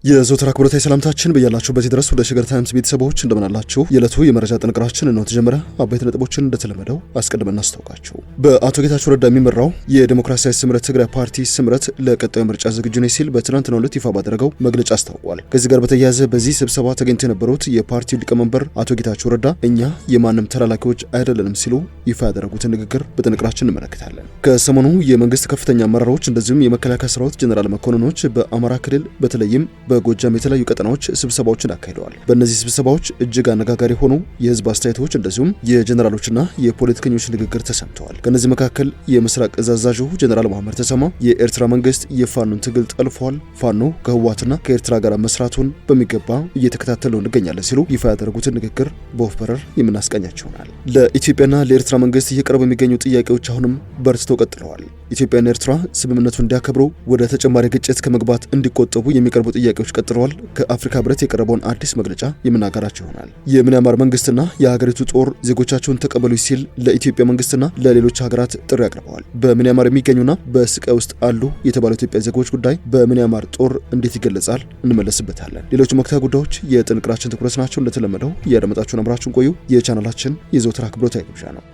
የዘወትር አክብሮታዊ ሰላምታችን በያላችሁበት ድረስ ወደ ሸገር ታይምስ ቤተሰቦች እንደምን አላችሁ? የዕለቱ የመረጃ ጥንቅራችን ነው ተጀመረ። አበይት ነጥቦችን እንደተለመደው አስቀድመን እናስታውቃችሁ። በአቶ ጌታቸው ረዳ የሚመራው የዲሞክራሲያዊ ስምረት ትግራይ ፓርቲ ስምረት ለቀጣዩ ምርጫ ዝግጁ ነው ሲል በትናንትናው ዕለት ይፋ ባደረገው መግለጫ አስታውቋል። ከዚህ ጋር በተያያዘ በዚህ ስብሰባ ተገኝተው የነበሩት የፓርቲው ሊቀመንበር አቶ ጌታቸው ረዳ እኛ የማንም ተላላኪዎች አይደለንም ሲሉ ይፋ ያደረጉትን ንግግር በጥንቅራችን እንመለከታለን። ከሰሞኑ የመንግስት ከፍተኛ አመራሮች እንደዚሁም የመከላከያ ሰራዊት ጀነራል መኮንኖች በአማራ ክልል በተለይም በጎጃም የተለያዩ ቀጠናዎች ስብሰባዎችን አካሂደዋል። በእነዚህ ስብሰባዎች እጅግ አነጋጋሪ ሆኑ የህዝብ አስተያየቶች እንደዚሁም የጀነራሎችና የፖለቲከኞች ንግግር ተሰምተዋል። ከነዚህ መካከል የምስራቅ እዝ አዛዡ ጀነራል መሐመድ ተሰማ የኤርትራ መንግስት የፋኖን ትግል ጠልፏል፣ ፋኖ ከህወሓትና ከኤርትራ ጋር መስራቱን በሚገባ እየተከታተለው እንገኛለን ሲሉ ይፋ ያደረጉትን ንግግር በወፍ በረር የምናስቀኛቸው ይሆናል። ለኢትዮጵያና ለኤርትራ መንግስት እየቀረቡ የሚገኙ ጥያቄዎች አሁንም በርትተው ቀጥለዋል። ኢትዮጵያና ኤርትራ ስምምነቱን እንዲያከብሩ ወደ ተጨማሪ ግጭት ከመግባት እንዲቆጠቡ የሚቀርቡ ጥያቄዎች ቀጥለዋል። ከአፍሪካ ህብረት የቀረበውን አዲስ መግለጫ የምናገራቸው ይሆናል። የሚያንማር መንግስትና የሀገሪቱ ጦር ዜጎቻቸውን ተቀበሉ ሲል ለኢትዮጵያ መንግስትና ለሌሎች ሀገራት ጥሪ አቅርበዋል። በሚያንማር የሚገኙና በስቃይ ውስጥ አሉ የተባሉ ኢትዮጵያ ዜጎች ጉዳይ በሚያንማር ጦር እንዴት ይገለጻል? እንመለስበታለን። ሌሎች ወቅታዊ ጉዳዮች የጥንቅራችን ትኩረት ናቸው። እንደተለመደው እያደመጣችሁን አብራችሁን ቆዩ። የቻናላችን የዘወትር አክብሮታዊ ግብዣ ነው።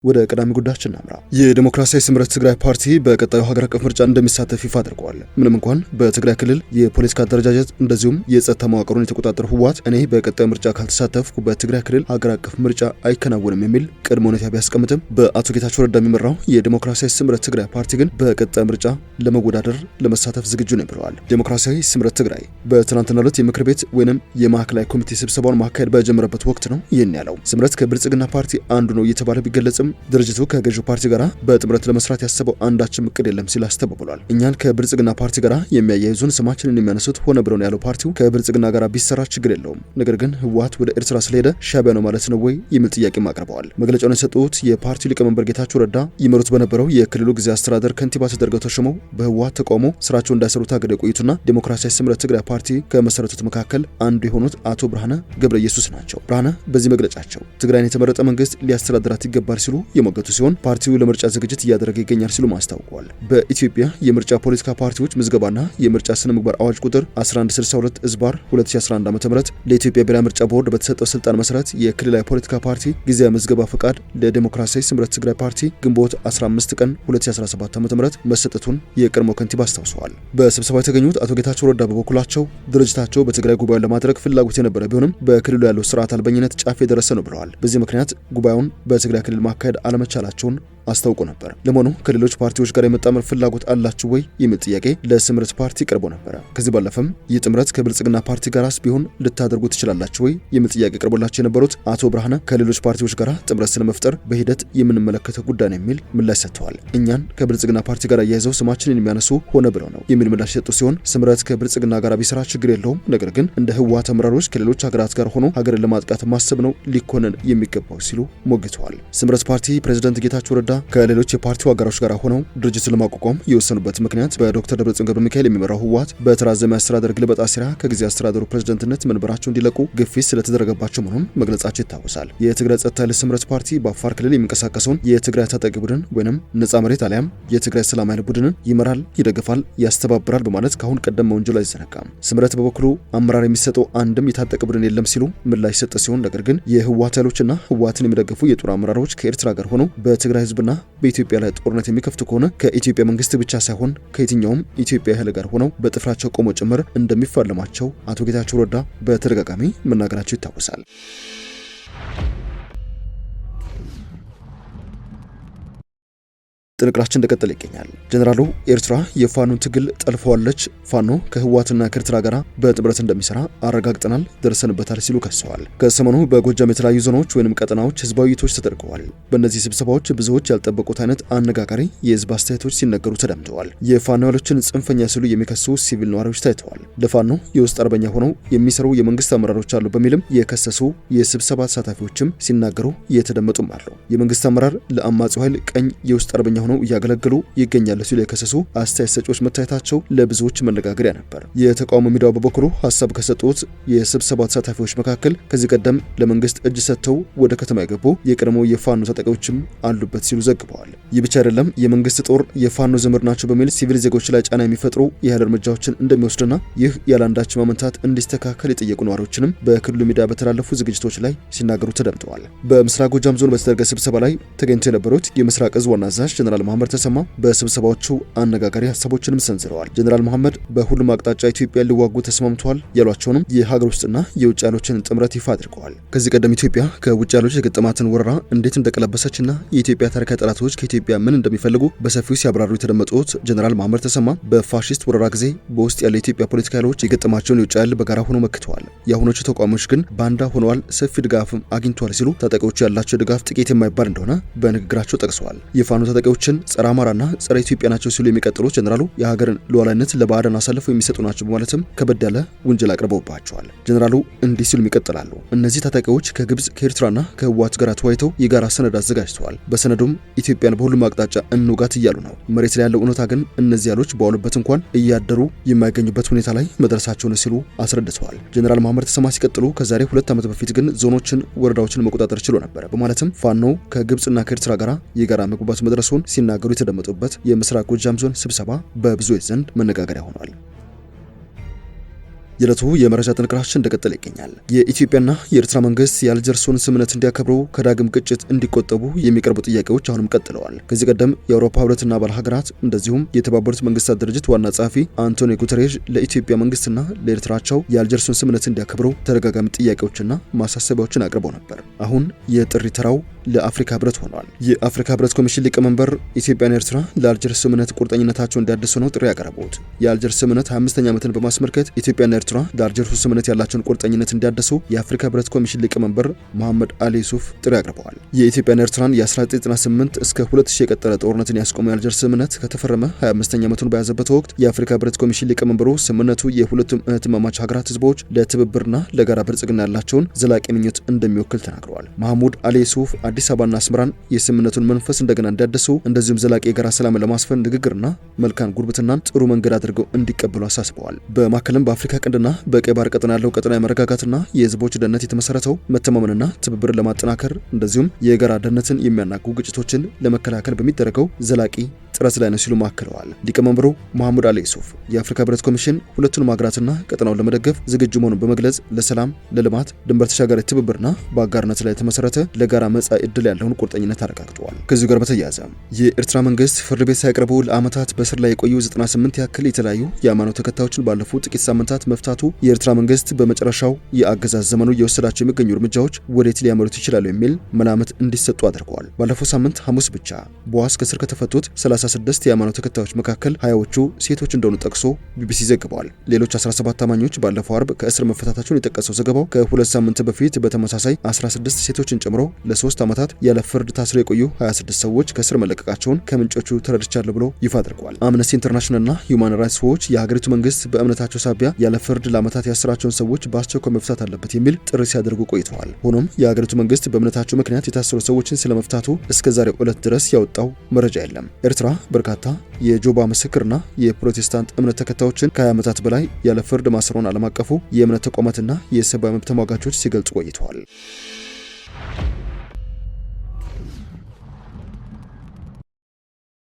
ወደ ቀዳሚ ጉዳያችን እናምራ። የዲሞክራሲያዊ ስምረት ትግራይ ፓርቲ በቀጣዩ ሀገር አቀፍ ምርጫ እንደሚሳተፍ ይፋ አድርገዋል። ምንም እንኳን በትግራይ ክልል የፖለቲካ አደረጃጀት እንደዚሁም የጸጥታ መዋቅሩን የተቆጣጠሩ ህወሓት እኔ በቀጣዩ ምርጫ ካልተሳተፍኩ በትግራይ ክልል ሀገር አቀፍ ምርጫ አይከናወንም የሚል ቅድመ ሁኔታ ቢያስቀምጥም በአቶ ጌታቸው ረዳ የሚመራው የዲሞክራሲያዊ ስምረት ትግራይ ፓርቲ ግን በቀጣዩ ምርጫ ለመወዳደር ለመሳተፍ ዝግጁ ነው ብለዋል። ዲሞክራሲያዊ ስምረት ትግራይ በትናንትናው ዕለት የምክር ቤት ወይንም የማዕከላዊ ኮሚቴ ስብሰባውን ማካሄድ በጀመረበት ወቅት ነው ይህን ያለው። ስምረት ከብልጽግና ፓርቲ አንዱ ነው እየተባለ ቢገለጽም ድርጅቱ ከገዢው ፓርቲ ጋር በጥምረት ለመስራት ያሰበው አንዳችም እቅድ የለም ሲል አስተባብሏል። እኛን ከብልጽግና ፓርቲ ጋር የሚያያይዙን ስማችንን የሚያነሱት ሆነ ብለው ነው ያለው። ፓርቲው ከብልጽግና ጋር ቢሰራ ችግር የለውም፣ ነገር ግን ህወሓት ወደ ኤርትራ ስለሄደ ሻዕቢያ ነው ማለት ነው ወይ የሚል ጥያቄም አቅርበዋል። መግለጫውን የሰጡት የፓርቲው ሊቀመንበር ጌታቸው ረዳ ይመሩት በነበረው የክልሉ ጊዜያዊ አስተዳደር ከንቲባ ተደርገው ተሾመው በህወሓት ተቃውሞ ስራቸውን እንዳይሰሩ ታግደው የቆዩትና ዲሞክራሲያዊ ስምረት ትግራይ ፓርቲ ከመሰረቱት መካከል አንዱ የሆኑት አቶ ብርሃነ ገብረ ኢየሱስ ናቸው። ብርሃነ በዚህ መግለጫቸው ትግራይን የተመረጠ መንግስት ሊያስተዳድራት ይገባል ሲሉ የሞገቱ ሲሆን ፓርቲው ለምርጫ ዝግጅት እያደረገ ይገኛል ሲሉ ማስታውቀዋል። በኢትዮጵያ የምርጫ ፖለቲካ ፓርቲዎች ምዝገባና የምርጫ ስነ ምግባር አዋጅ ቁጥር 1162/2011 ዓ.ም ለኢትዮጵያ ብሔራዊ ምርጫ ቦርድ በተሰጠው ስልጣን መሰረት የክልላዊ ፖለቲካ ፓርቲ ጊዜያዊ ምዝገባ ፈቃድ ለዲሞክራሲያዊ ስምረት ትግራይ ፓርቲ ግንቦት 15 ቀን 2017 ዓ.ም መሰጠቱን የቀድሞ ከንቲባ አስታውሰዋል። በስብሰባው የተገኙት አቶ ጌታቸው ረዳ በበኩላቸው ድርጅታቸው በትግራይ ጉባኤውን ለማድረግ ፍላጎት የነበረ ቢሆንም በክልሉ ያለው ስርዓት አልበኝነት ጫፍ የደረሰ ነው ብለዋል። በዚህ ምክንያት ጉባኤውን በትግራይ ክልል ማካሄድ አለመቻላቸውን አስታውቆ ነበር። ለመሆኑ ከሌሎች ፓርቲዎች ጋር የመጣመር ፍላጎት አላችሁ ወይ የሚል ጥያቄ ለስምረት ፓርቲ ቀርቦ ነበር። ከዚህ ባለፈም ይህ ጥምረት ከብልጽግና ፓርቲ ጋርስ ቢሆን ልታደርጉ ትችላላችሁ ወይ የሚል ጥያቄ ቀርቦላቸው የነበሩት አቶ ብርሃነ ከሌሎች ፓርቲዎች ጋር ጥምረት ስለመፍጠር በሂደት የምንመለከተው ጉዳይ ነው የሚል ምላሽ ሰጥተዋል። እኛን ከብልጽግና ፓርቲ ጋር አያይዘው ስማችንን የሚያነሱ ሆነ ብለው ነው የሚል ምላሽ ሰጡ ሲሆን ስምረት ከብልጽግና ጋር ቢሰራ ችግር የለውም፣ ነገር ግን እንደ ህወሓት አመራሮች ከሌሎች ሀገራት ጋር ሆኖ ሀገርን ለማጥቃት ማሰብ ነው ሊኮነን የሚገባው ሲሉ ሞግተዋል። ስምረት ፓርቲ ፕሬዝዳንት ጌታቸው ረዳ ከሌሎች የፓርቲው አጋሮች ጋር ሆነው ድርጅቱን ለማቋቋም የወሰኑበት ምክንያት በዶክተር ደብረጽዮን ገብረ ሚካኤል የሚመራው ህወሓት በተራዘመ አስተዳደር ግልበጣ ሲራ ከጊዜ አስተዳደሩ ፕሬዝዳንትነት መንበራቸው እንዲለቁ ግፊት ስለተደረገባቸው መሆኑን መግለጻቸው ይታወሳል። የትግራይ ጸጥታ ኃይል ስምረት ፓርቲ በአፋር ክልል የሚንቀሳቀሰውን የትግራይ ታጣቂ ቡድን ወይንም ነጻ መሬት አሊያም የትግራይ ሰላም ኃይል ቡድንን ይመራል፣ ይደግፋል፣ ያስተባብራል በማለት ካሁን ቀደም መወንጀሉ አይዘነጋም። ስምረት በበኩሉ አመራር የሚሰጠው አንድም የታጠቀ ቡድን የለም ሲሉ ምላሽ ሰጠ ሲሆን ነገር ግን የህወሓት ኃይሎችና ህወሓትን የሚደግፉ የጦር አመራሮች ከኤርትራ ጋር ሆነው በትግራይ ህዝብና በኢትዮጵያ ላይ ጦርነት የሚከፍቱ ከሆነ ከኢትዮጵያ መንግስት ብቻ ሳይሆን ከየትኛውም ኢትዮጵያ ኃይል ጋር ሆነው በጥፍራቸው ቆሞ ጭምር እንደሚፋለማቸው አቶ ጌታቸው ረዳ በተደጋጋሚ መናገራቸው ይታወሳል። ጥንቅራችን እንደቀጠለ ይገኛል። ጀነራሉ ኤርትራ የፋኖን ትግል ጠልፈዋለች፣ ፋኖ ከህወሓትና ከኤርትራ ጋር በጥምረት እንደሚሰራ አረጋግጠናል፣ ደርሰንበታል ሲሉ ከሰዋል። ከሰሞኑ በጎጃም የተለያዩ ዞኖች ወይንም ቀጠናዎች ህዝባዊ ውይይቶች ተደርገዋል። በእነዚህ ስብሰባዎች ብዙዎች ያልጠበቁት አይነት አነጋጋሪ የህዝብ አስተያየቶች ሲነገሩ ተደምጠዋል። የፋኖ ኃይሎችን ጽንፈኛ ሲሉ የሚከሱ ሲቪል ነዋሪዎች ታይተዋል። ለፋኖ የውስጥ አርበኛ ሆነው የሚሰሩ የመንግስት አመራሮች አሉ በሚልም የከሰሱ የስብሰባ ተሳታፊዎችም ሲናገሩ እየተደመጡም አሉ። የመንግስት አመራር ለአማጺው ኃይል ቀኝ የውስጥ አርበኛ ሆነው ሆነው እያገለገሉ ይገኛሉ ሲሉ የከሰሱ አስተያየት ሰጪዎች መታየታቸው ለብዙዎች መነጋገሪያ ነበር። የተቃውሞ ሚዲያው በበኩሉ ሀሳብ ከሰጡት የስብሰባው ተሳታፊዎች መካከል ከዚህ ቀደም ለመንግስት እጅ ሰጥተው ወደ ከተማ የገቡ የቀድሞ የፋኖ ታጣቂዎችም አሉበት ሲሉ ዘግበዋል። ይህ ብቻ አይደለም፣ የመንግስት ጦር የፋኖ ዘመድ ናቸው በሚል ሲቪል ዜጎች ላይ ጫና የሚፈጥሩ የኃይል እርምጃዎችን እንደሚወስድና ይህ ያለአንዳች ማመንታት እንዲስተካከል የጠየቁ ነዋሪዎችንም በክልሉ ሚዲያ በተላለፉ ዝግጅቶች ላይ ሲናገሩ ተደምጠዋል። በምስራቅ ጎጃም ዞን በተደረገ ስብሰባ ላይ ተገኝተው የነበሩት የምስራቅ እዝ ዋና አዛዥ ጀነራል መሐመድ ተሰማ በስብሰባዎቹ አነጋጋሪ ሀሳቦችንም ሰንዝረዋል። ጀነራል መሐመድ በሁሉም አቅጣጫ ኢትዮጵያ ሊዋጉ ተስማምተዋል ያሏቸውንም የሀገር ውስጥና የውጭ ኃይሎችን ጥምረት ይፋ አድርገዋል። ከዚህ ቀደም ኢትዮጵያ ከውጭ ኃይሎች የገጠማትን ወረራ እንዴት እንደቀለበሰችና የኢትዮጵያ ታሪካዊ ጠላቶች ከኢትዮጵያ ምን እንደሚፈልጉ በሰፊው ሲያብራሩ የተደመጡት ጀነራል መሐመድ ተሰማ በፋሺስት ወረራ ጊዜ በውስጥ ያለ የኢትዮጵያ ፖለቲካ ኃይሎች የገጠማቸውን የውጭ ኃይል በጋራ ሆኖ መክተዋል። የአሁኖቹ ተቋሞች ግን ባንዳ ሆነዋል፣ ሰፊ ድጋፍም አግኝተዋል ሲሉ ታጣቂዎቹ ያላቸው ድጋፍ ጥቂት የማይባል እንደሆነ በንግግራቸው ጠቅሰዋል። የፋኖ ታጣቂዎችን ጸረ አማራና ጸረ ኢትዮጵያ ናቸው ሲሉ የሚቀጥሉት ጀነራሉ የሀገርን ሉዓላዊነት ለባዕዳን አሳልፈው የሚሰጡ ናቸው በማለትም ከበድ ያለ ውንጀላ አቅርበውባቸዋል። ጀነራሉ እንዲህ ሲሉም ይቀጥላሉ። እነዚህ ታጣቂዎች ከግብጽ ከኤርትራና ከህወሓት ጋር ተወያይተው የጋራ ሰነድ አዘጋጅተዋል። በሰነዱም ኢትዮጵያን በሁሉም አቅጣጫ እንውጋት እያሉ ነው። መሬት ላይ ያለው እውነታ ግን እነዚህ ኃይሎች በዋሉበት እንኳን እያደሩ የማይገኙበት ሁኔታ ላይ መድረሳቸውን ሲሉ አስረድተዋል። ጀነራል መሐመድ ተሰማ ሲቀጥሉ ከዛሬ 2 ዓመት በፊት ግን ዞኖችን፣ ወረዳዎችን መቆጣጠር ችሎ ነበር በማለትም ፋኖ ከግብጽና ከኤርትራ ጋር የጋራ መግባባት መድረሱን ሲናገሩ የተደመጡበት የምስራቅ ጎጃም ዞን ስብሰባ በብዙዎች ዘንድ መነጋገሪያ ሆኗል። የዕለቱ የመረጃ ጥንቅራችን እንደቀጠለ ይገኛል። የኢትዮጵያና የኤርትራ መንግስት የአልጀርሱን ስምምነት እንዲያከብሩ ከዳግም ግጭት እንዲቆጠቡ የሚቀርቡ ጥያቄዎች አሁንም ቀጥለዋል። ከዚህ ቀደም የአውሮፓ ህብረትና አባል ሀገራት እንደዚሁም የተባበሩት መንግስታት ድርጅት ዋና ጸሐፊ አንቶኒዮ ጉተሬዥ ለኢትዮጵያ መንግስትና ለኤርትራቸው የአልጀርሱን ስምምነት እንዲያከብሩ ተደጋጋሚ ጥያቄዎችና ማሳሰቢያዎችን አቅርበው ነበር። አሁን የጥሪ ተራው ለአፍሪካ ህብረት ሆኗል። የአፍሪካ ህብረት ኮሚሽን ሊቀመንበር ኢትዮጵያና ኤርትራ ለአልጀርስ ስምምነት ቁርጠኝነታቸው እንዲያድሱ ነው ጥሪ ያቀረቡት። የአልጀርስ ስምምነት 25ኛ ዓመትን በማስመልከት ኢትዮጵያና ኤርትራ ለአልጀርሱ ስምምነት ያላቸውን ቁርጠኝነት እንዲያድሱ የአፍሪካ ህብረት ኮሚሽን ሊቀመንበር መሐመድ አሊ ዩሱፍ ጥሪ አቅርበዋል። የኢትዮጵያና ኤርትራን የ1998 እስከ 2000 የቀጠለ ጦርነትን ያስቆመው የአልጀርስ ስምምነት ከተፈረመ 25ኛ ዓመቱን በያዘበት ወቅት የአፍሪካ ህብረት ኮሚሽን ሊቀመንበሩ ስምምነቱ የሁለቱም እህትማማች ሀገራት ህዝቦች ለትብብርና ለጋራ ብልጽግና ያላቸውን ዘላቂ ምኞት እንደሚወክል ተናግረዋል። መሐሙድ አሊ ዩሱፍ አዲስ አበባና አስመራን የስምምነቱን መንፈስ እንደገና እንዲያድሱ እንደዚሁም ዘላቂ የጋራ ሰላም ለማስፈን ንግግርና መልካም ጉርብትናን ጥሩ መንገድ አድርገው እንዲቀበሉ አሳስበዋል። በማከልም በአፍሪካ ቀንድና በቀይ ባህር ቀጠና ያለው ቀጠናዊ መረጋጋትና የህዝቦች ደህንነት የተመሰረተው መተማመንና ትብብርን ለማጠናከር እንደዚሁም የጋራ ደህንነትን የሚያናጉ ግጭቶችን ለመከላከል በሚደረገው ዘላቂ ጥረት ላይ ነው ሲሉ ማክለዋል። ሊቀመንበሩ መሐሙድ አሊ ዩሱፍ የአፍሪካ ህብረት ኮሚሽን ሁለቱንም ሀገራትና ቀጠናውን ለመደገፍ ዝግጁ መሆኑን በመግለጽ ለሰላም፣ ለልማት፣ ድንበር ተሻጋሪ ትብብርና በአጋርነት ላይ የተመሰረተ ለጋራ መጻኢ ዕድል ያለውን ቁርጠኝነት አረጋግጠዋል። ከዚሁ ጋር በተያያዘ የኤርትራ መንግስት ፍርድ ቤት ሳይቀርቡ ለዓመታት በስር ላይ የቆዩ 98 ያክል የተለያዩ የሃይማኖት ተከታዮችን ባለፉት ጥቂት ሳምንታት መፍታቱ የኤርትራ መንግስት በመጨረሻው የአገዛዝ ዘመኑ እየወሰዳቸው የሚገኙ እርምጃዎች ወዴት ሊያመሩት ይችላሉ የሚል መላምት እንዲሰጡ አድርገዋል። ባለፈው ሳምንት ሐሙስ ብቻ በዋስ ከስር ከተፈቱት 36 የሃይማኖት ተከታዮች መካከል 20ዎቹ ሴቶች እንደሆኑ ጠቅሶ ቢቢሲ ዘግቧል። ሌሎች 17 ታማኞች ባለፈው አርብ ከእስር መፈታታቸውን የጠቀሰው ዘገባው ከ2 ሳምንት በፊት በተመሳሳይ 16 ሴቶችን ጨምሮ ለ3 ዓመታት ያለ ፍርድ ታስረው የቆዩ 26 ሰዎች ከእስር መለቀቃቸውን ከምንጮቹ ተረድቻለሁ ብሎ ይፋ አድርጓል። አምነስቲ ኢንተርናሽናልና ሂውማን ራይትስ ዎች የሀገሪቱ መንግስት በእምነታቸው ሳቢያ ያለ ፍርድ ለዓመታት ያሰራቸውን ሰዎች በአስቸኳይ መፍታት አለበት የሚል ጥሪ ሲያደርጉ ቆይተዋል። ሆኖም የሀገሪቱ መንግስት በእምነታቸው ምክንያት የታሰሩ ሰዎችን ስለመፍታቱ እስከዛሬው ዕለት ድረስ ያወጣው መረጃ የለም። ኤርትራ በርካታ የጆባ ምስክርና የፕሮቴስታንት እምነት ተከታዮችን ከ20 ዓመታት በላይ ያለ ፍርድ ማሰሯን ዓለም አቀፉ የእምነት ተቋማትና የሰብአዊ መብት ተሟጋቾች ሲገልጹ ቆይተዋል።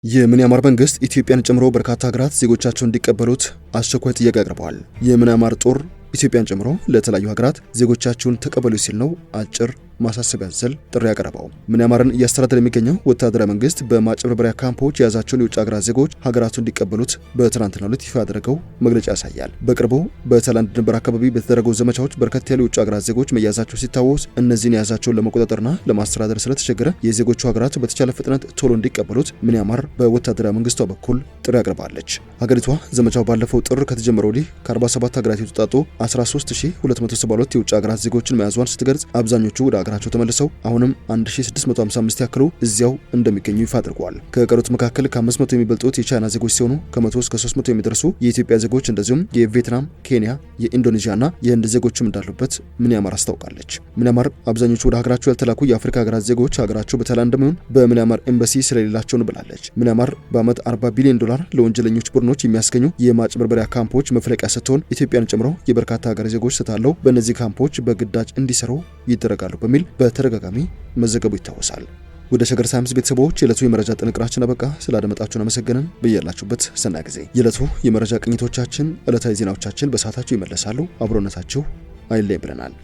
የሚያንማር መንግስት ኢትዮጵያን ጨምሮ በርካታ ሀገራት ዜጎቻቸውን እንዲቀበሉት አስቸኳይ ጥያቄ አቅርበዋል። የሚያንማር ጦር ኢትዮጵያን ጨምሮ ለተለያዩ ሀገራት ዜጎቻቸውን ተቀበሉ ሲል ነው አጭር ማሳሰቢያ ያዘል ጥሪ ያቀረበው። ሚያንማርን እያስተዳደረ የሚገኘው ወታደራዊ መንግስት በማጭበርበሪያ ካምፖች የያዛቸውን የውጭ ሀገራት ዜጎች ሀገራቱ እንዲቀበሉት በትናንትናው ዕለት ይፋ ያደረገው መግለጫ ያሳያል። በቅርቡ በታይላንድ ድንበር አካባቢ በተደረገው ዘመቻዎች በርከት ያሉ የውጭ ሀገራት ዜጎች መያዛቸው ሲታወስ እነዚህን የያዛቸውን ለመቆጣጠርና ለማስተዳደር ስለተቸገረ የዜጎቹ ሀገራት በተቻለ ፍጥነት ቶሎ እንዲቀበሉት ሚያንማር በወታደራዊ መንግስቷ በኩል ጥሪ አቅርባለች። ሀገሪቷ ዘመቻው ባለፈው ጥር ከተጀመረ ወዲህ ከ47 ሀገራት የተውጣጡ 13272 የውጭ ሀገራት ዜጎችን መያዟን ስትገልጽ አብዛኞቹ ወደ ሀገራቸው ተመልሰው አሁንም 1655 ያክሉ እዚያው እንደሚገኙ ይፋ አድርገዋል። ከቀሩት መካከል ከ500 የሚበልጡት የቻይና ዜጎች ሲሆኑ ከ100 እስከ 300 የሚደርሱ የኢትዮጵያ ዜጎች እንደዚሁም የቪየትናም፣ ኬንያ፣ የኢንዶኔዥያና የህንድ ዜጎችም እንዳሉበት ሚያንማር አስታውቃለች። ሚያንማር አብዛኞቹ ወደ ሀገራቸው ያልተላኩ የአፍሪካ ሀገራት ዜጎች ሀገራቸው በታይላንድ እንደሚሆን በሚያንማር ኤምባሲ ስለሌላቸው ነው ብላለች። ሚያንማር በዓመት $40 ቢሊዮን ለወንጀለኞች ቡድኖች የሚያስገኙ የማጭበርበሪያ ካምፖች መፍለቂያ ስትሆን ኢትዮጵያን ጨምሮ የበርካታ ሀገር ዜጎች ስታለው በእነዚህ ካምፖች በግዳጅ እንዲሰሩ ይደረጋሉ በሚል በተደጋጋሚ መዘገቡ ይታወሳል። ወደ ሸገር ታይምስ ቤተሰቦች የዕለቱ የመረጃ ጥንቅራችን አበቃ። ስላደመጣችሁን አመሰግነን። በያላችሁበት ሰናይ ጊዜ። የዕለቱ የመረጃ ቅኝቶቻችን፣ ዕለታዊ ዜናዎቻችን በሰዓታቸው ይመለሳሉ። አብሮነታችሁ አይለይ ብለናል።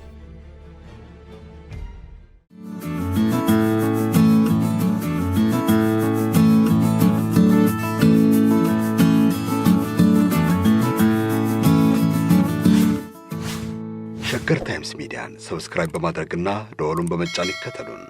ሸገር ታይምስ ሚዲያን ሰብስክራይብ በማድረግና ደወሉን በመጫን ይከተሉን።